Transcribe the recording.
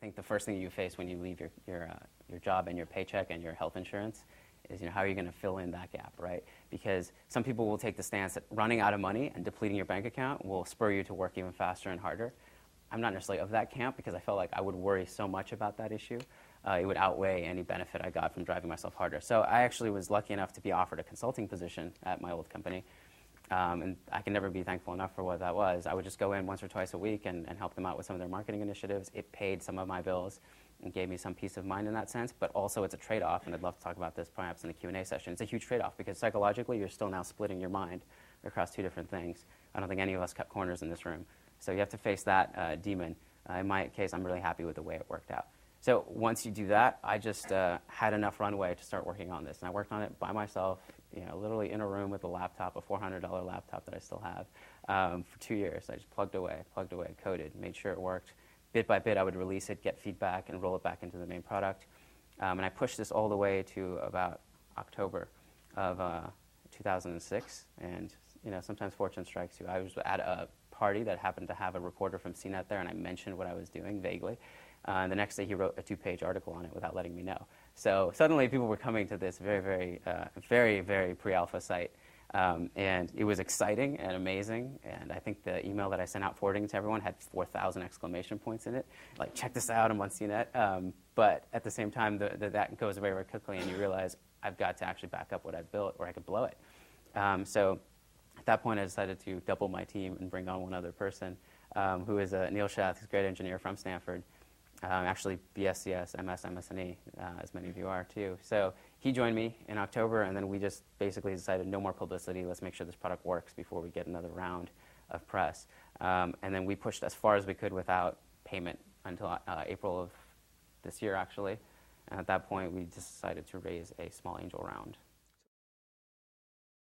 think the first thing you face when you leave your job and your paycheck and your health insurance is, how are you going to fill in that gap, right? Because some people will take the stance that running out of money and depleting your bank account will spur you to work even faster and harder. I'm not necessarily of that camp because I felt like I would worry so much about that issue. It would outweigh any benefit I got from driving myself harder. So I actually was lucky enough to be offered a consulting position at my old company. And I can never be thankful enough for what that was. I would just go in once or twice a week and help them out with some of their marketing initiatives. It paid some of my bills and gave me some peace of mind in that sense, but also it's a trade-off, and I'd love to talk about this perhaps in the Q&A session. It's a huge trade-off because psychologically you're still now splitting your mind across two different things. I don't think any of us cut corners in this room. So you have to face that demon. In my case, I'm really happy with the way it worked out. So once you do that, I just had enough runway to start working on this. And I worked on it by myself, literally in a room with a laptop, a $400 laptop that I still have, for 2 years. I just plugged away, coded, made sure it worked. Bit by bit, I would release it, get feedback, and roll it back into the main product. And I pushed this all the way to about October of 2006. And sometimes fortune strikes you. I was at a party that happened to have a reporter from CNET there, and I mentioned what I was doing vaguely. And the next day, he wrote a 2-page article on it without letting me know. So suddenly, people were coming to this very, very pre-alpha site. And it was exciting and amazing. And I think the email that I sent out forwarding to everyone had 4,000 exclamation points in it. Like, check this out, I'm on CNET. But at the same time, that goes very, very quickly, and you realize I've got to actually back up what I've built, or I could blow it. So at that point, I decided to double my team and bring on one other person, who is Neil Schath, who's a great engineer from Stanford. Actually BScs, MS, MSNE, as many of you are too. So he joined me in October, and then we just basically decided no more publicity. Let's make sure this product works before we get another round of press. And then we pushed as far as we could without payment until April of this year, actually. And at that point, we decided to raise a small angel round.